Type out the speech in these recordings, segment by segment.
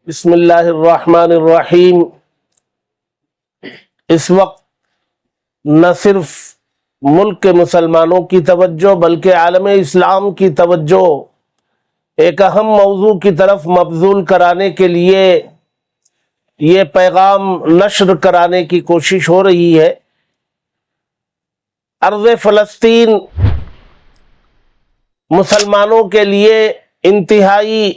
بسم اللہ الرحمن الرحیم۔ اس وقت نہ صرف ملک کے مسلمانوں کی توجہ بلکہ عالم اسلام کی توجہ ایک اہم موضوع کی طرف مبذول کرانے کے لیے یہ پیغام نشر کرانے کی کوشش ہو رہی ہے۔ ارض فلسطین مسلمانوں کے لیے انتہائی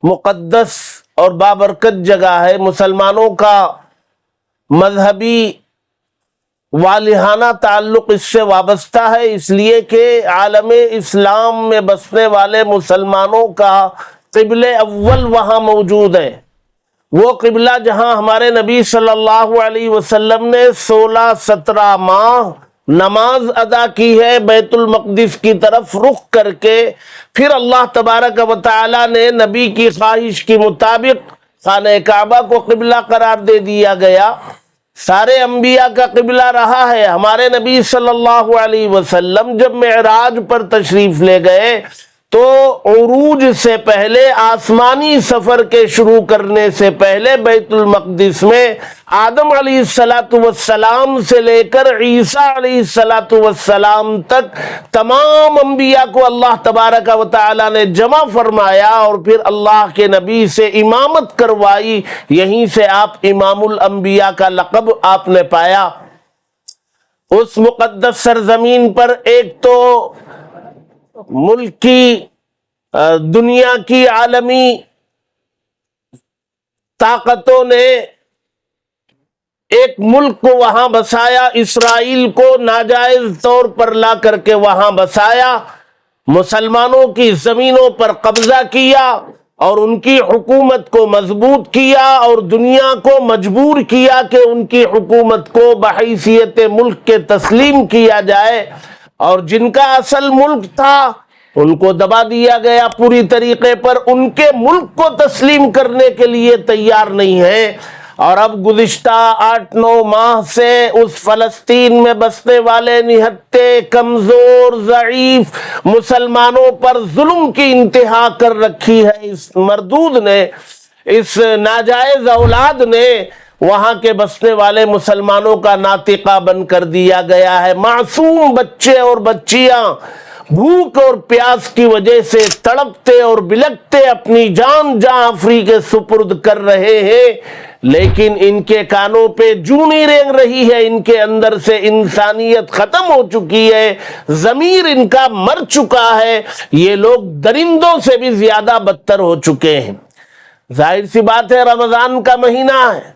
مقدس اور بابرکت جگہ ہے۔ مسلمانوں کا مذہبی والہانہ تعلق اس سے وابستہ ہے، اس لیے کہ عالم اسلام میں بسنے والے مسلمانوں کا قبلہ اول وہاں موجود ہے۔ وہ قبلہ جہاں ہمارے نبی صلی اللہ علیہ وسلم نے 16-17 ماہ نماز ادا کی ہے، بیت المقدس کی طرف رخ کر کے، پھر اللہ تبارک و تعالی نے نبی کی خواہش کے مطابق خانہ کعبہ کو قبلہ قرار دے دیا گیا۔ سارے انبیاء کا قبلہ رہا ہے۔ ہمارے نبی صلی اللہ علیہ وسلم جب معراج پر تشریف لے گئے تو عروج سے پہلے، آسمانی سفر کے شروع کرنے سے پہلے، بیت المقدس میں آدم علیہ السلام سے لے کر عیسیٰ علیہ السلام تک تمام انبیاء کو اللہ تبارک و تعالی نے جمع فرمایا اور پھر اللہ کے نبی سے امامت کروائی۔ یہیں سے آپ امام الانبیاء کا لقب آپ نے پایا۔ اس مقدس سرزمین پر ایک تو ملک کی، دنیا کی عالمی طاقتوں نے ایک ملک کو وہاں بسایا، اسرائیل کو ناجائز طور پر لا کر کے وہاں بسایا، مسلمانوں کی زمینوں پر قبضہ کیا اور ان کی حکومت کو مضبوط کیا اور دنیا کو مجبور کیا کہ ان کی حکومت کو بحیثیت ملک کے تسلیم کیا جائے، اور جن کا اصل ملک تھا ان کو دبا دیا گیا پوری طریقے پر، ان کے ملک کو تسلیم کرنے کے لیے تیار نہیں ہے۔ اور اب گزشتہ 8-9 ماہ سے اس فلسطین میں بسنے والے نہتے، کمزور، ضعیف مسلمانوں پر ظلم کی انتہا کر رکھی ہے۔ اس مردود نے، اس ناجائز اولاد نے وہاں کے بسنے والے مسلمانوں کا ناطقہ بن کر دیا گیا ہے۔ معصوم بچے اور بچیاں بھوک اور پیاس کی وجہ سے تڑپتے اور بلکتے اپنی جان آفری کے سپرد کر رہے ہیں، لیکن ان کے کانوں پہ جوں نہیں رینگ رہی ہے، ان کے اندر سے انسانیت ختم ہو چکی ہے، ضمیر ان کا مر چکا ہے۔ یہ لوگ درندوں سے بھی زیادہ بدتر ہو چکے ہیں۔ ظاہر سی بات ہے، رمضان کا مہینہ ہے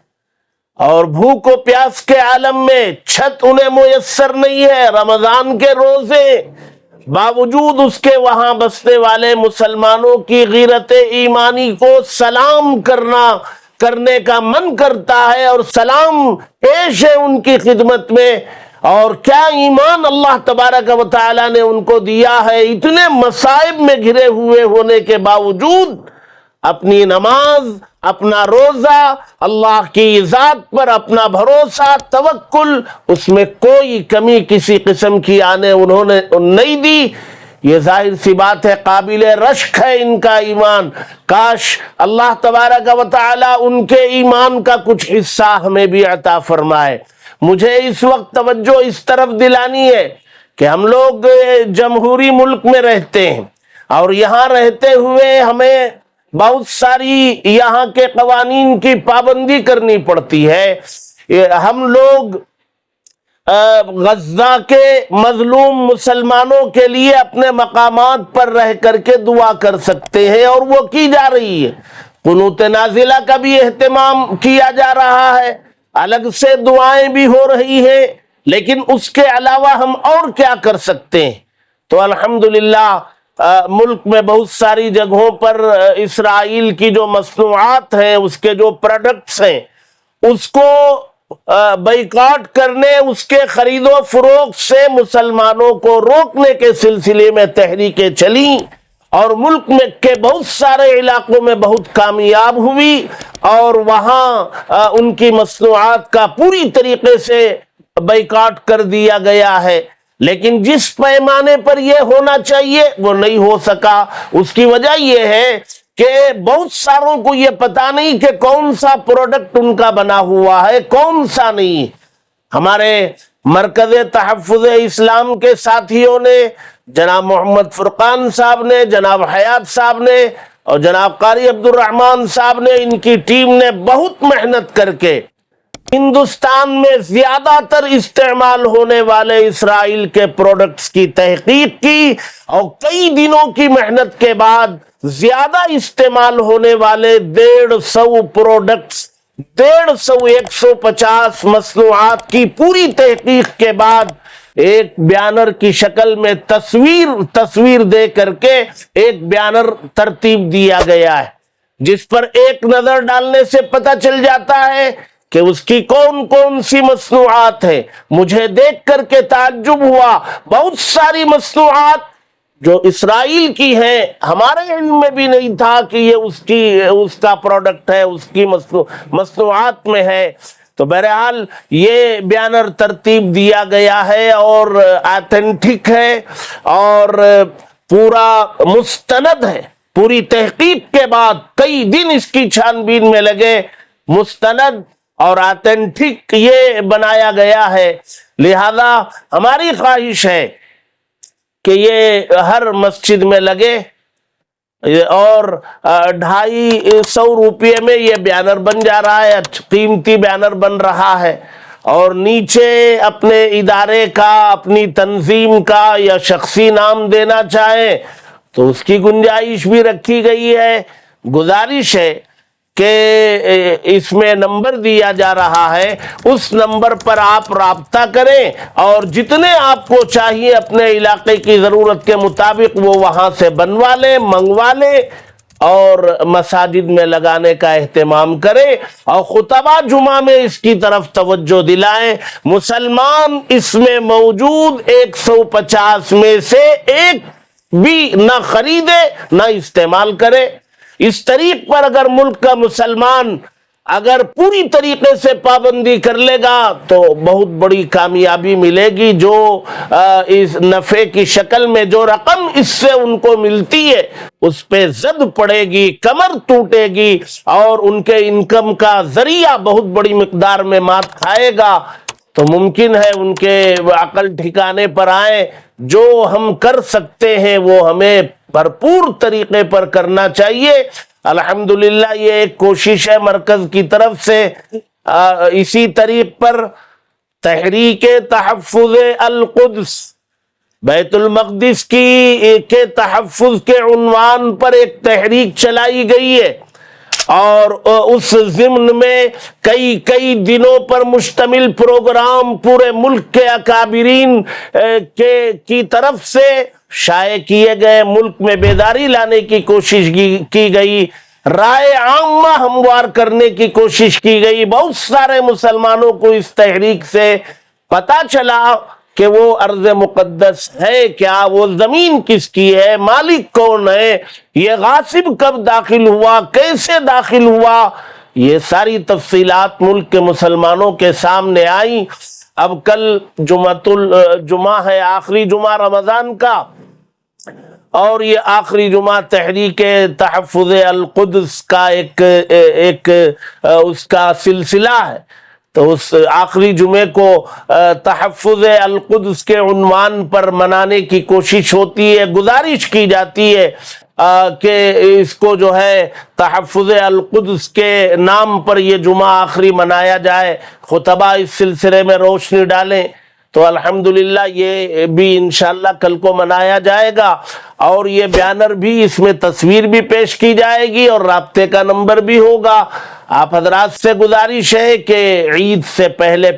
اور بھوک و پیاس کے عالم میں چھت انہیں میسر نہیں ہے، رمضان کے روزے، باوجود اس کے وہاں بسنے والے مسلمانوں کی غیرت ایمانی کو سلام کرنے کا من کرتا ہے اور سلام پیش ہے ان کی خدمت میں۔ اور کیا ایمان اللہ تبارک و تعالی نے ان کو دیا ہے، اتنے مصائب میں گھرے ہوئے ہونے کے باوجود اپنی نماز، اپنا روزہ، اللہ کی ذات پر اپنا بھروسہ، توکل، اس میں کوئی کمی کسی قسم کی آنے انہوں نے نہیں دی۔ یہ ظاہر سی بات ہے، قابل رشک ہے ان کا ایمان۔ کاش اللہ تبارک و تعالی ان کے ایمان کا کچھ حصہ ہمیں بھی عطا فرمائے۔ مجھے اس وقت توجہ اس طرف دلانی ہے کہ ہم لوگ جمہوری ملک میں رہتے ہیں اور یہاں رہتے ہوئے ہمیں بہت ساری یہاں کے قوانین کی پابندی کرنی پڑتی ہے۔ ہم لوگ غزہ کے مظلوم مسلمانوں کے لیے اپنے مقامات پر رہ کر کے دعا کر سکتے ہیں اور وہ کی جا رہی ہے۔ قنوت نازلہ کا بھی اہتمام کیا جا رہا ہے، الگ سے دعائیں بھی ہو رہی ہیں، لیکن اس کے علاوہ ہم اور کیا کر سکتے ہیں؟ تو الحمدللہ ملک میں بہت ساری جگہوں پر اسرائیل کی جو مصنوعات ہیں، اس کے جو پروڈکٹس ہیں، اس کو بائیکاٹ کرنے، اس کے خرید و فروخت سے مسلمانوں کو روکنے کے سلسلے میں تحریکیں چلیں اور ملک میں کے بہت سارے علاقوں میں بہت کامیاب ہوئی اور وہاں ان کی مصنوعات کا پوری طریقے سے بائیکاٹ کر دیا گیا ہے۔ لیکن جس پیمانے پر یہ ہونا چاہیے وہ نہیں ہو سکا۔ اس کی وجہ یہ ہے کہ بہت ساروں کو یہ پتا نہیں کہ کون سا پروڈکٹ ان کا بنا ہوا ہے، کون سا نہیں۔ ہمارے مرکز تحفظ اسلام کے ساتھیوں نے، جناب محمد فرقان صاحب نے، جناب حیات صاحب نے اور جناب قاری عبد الرحمن صاحب نے، ان کی ٹیم نے بہت محنت کر کے ہندوستان میں زیادہ تر استعمال ہونے والے اسرائیل کے پروڈکٹس کی تحقیق کی، اور کئی دنوں کی محنت کے بعد زیادہ استعمال ہونے والے 150 پروڈکٹس، 150 مصنوعات کی پوری تحقیق کے بعد ایک بیانر کی شکل میں تصویر دے کر کے ایک بیانر ترتیب دیا گیا ہے، جس پر ایک نظر ڈالنے سے پتہ چل جاتا ہے کہ اس کی کون کون سی مصنوعات ہیں۔ مجھے دیکھ کر کے تعجب ہوا، بہت ساری مصنوعات جو اسرائیل کی ہیں، ہمارے علم میں بھی نہیں تھا کہ یہ اس کا پروڈکٹ ہے، اس کی مصنوعات میں ہے۔ تو بہرحال یہ بیانر ترتیب دیا گیا ہے اور آتھینٹک ہے اور پورا مستند ہے، پوری تحقیق کے بعد کئی دن اس کی چھان بین میں لگے، مستند اور آتھینٹک یہ بنایا گیا ہے۔ لہذا ہماری خواہش ہے کہ یہ ہر مسجد میں لگے اور 250 روپے میں یہ بیانر بن جا رہا ہے، قیمتی بیانر بن رہا ہے، اور نیچے اپنے ادارے کا، اپنی تنظیم کا یا شخصی نام دینا چاہیں تو اس کی گنجائش بھی رکھی گئی ہے۔ گزارش ہے کہ اس میں نمبر دیا جا رہا ہے، اس نمبر پر آپ رابطہ کریں اور جتنے آپ کو چاہیے اپنے علاقے کی ضرورت کے مطابق وہ وہاں سے بنوا لیں، منگوا لیں اور مساجد میں لگانے کا اہتمام کریں، اور خطبہ جمعہ میں اس کی طرف توجہ دلائیں۔ مسلمان اس میں موجود 150 میں سے ایک بھی نہ خریدے نہ استعمال کرے۔ اس طریق پر اگر ملک کا مسلمان اگر پوری طریقے سے پابندی کر لے گا تو بہت بڑی کامیابی ملے گی۔ جو اس نفع کی شکل میں جو رقم اس سے ان کو ملتی ہے اس پہ زد پڑے گی، کمر ٹوٹے گی، اور ان کے انکم کا ذریعہ بہت بڑی مقدار میں مات کھائے گا۔ تو ممکن ہے ان کے عقل ٹھکانے پر آئے۔ جو ہم کر سکتے ہیں وہ ہمیں بھرپور طریقے پر کرنا چاہیے۔ الحمدللہ یہ ایک کوشش ہے مرکز کی طرف سے۔ اسی طریق پر تحریک تحفظ القدس، بیت المقدس کے تحفظ کے عنوان پر ایک تحریک چلائی گئی ہے، اور اس ضمن میں کئی دنوں پر مشتمل پروگرام پورے ملک کے اکابرین کی طرف سے شائع کیے گئے، ملک میں بیداری لانے کی کوشش کی گئی، رائے عامہ ہموار کرنے کی کوشش کی گئی۔ بہت سارے مسلمانوں کو اس تحریک سے پتہ چلا کہ وہ ارض مقدس ہے کیا، وہ زمین کس کی ہے، مالک کون ہے، یہ غاصب کب داخل ہوا، کیسے داخل ہوا، یہ ساری تفصیلات ملک کے مسلمانوں کے سامنے آئیں۔ اب کل جمعہ ہے، آخری جمعہ رمضان کا، اور یہ آخری جمعہ تحریک تحفظ القدس کا ایک اس کا سلسلہ ہے۔ تو اس آخری جمعے کو تحفظ القدس کے عنوان پر منانے کی کوشش ہوتی ہے، گزارش کی جاتی ہے کہ اس کو جو ہے تحفظ القدس کے نام پر یہ جمعہ آخری منایا جائے، خطبہ اس سلسلے میں روشنی ڈالیں۔ تو الحمدللہ یہ بھی انشاءاللہ کل کو منایا جائے گا، اور یہ بیانر بھی، اس میں تصویر بھی پیش کی جائے گی اور رابطے کا نمبر بھی ہوگا۔ آپ حضرات سے گزارش ہے کہ عید سے پہلے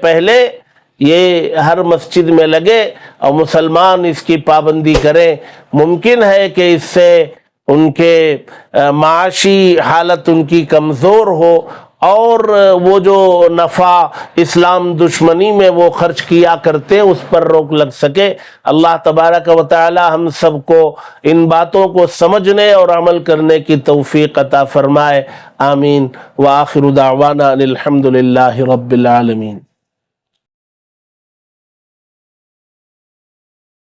یہ ہر مسجد میں لگے اور مسلمان اس کی پابندی کریں۔ ممکن ہے کہ اس سے ان کے معاشی حالت ان کی کمزور ہو، اور وہ جو نفع اسلام دشمنی میں وہ خرچ کیا کرتے اس پر روک لگ سکے۔ اللہ تبارک و تعالی ہم سب کو ان باتوں کو سمجھنے اور عمل کرنے کی توفیق عطا فرمائے، آمین۔ وآخر دعوانا الحمدللہ رب العالمین۔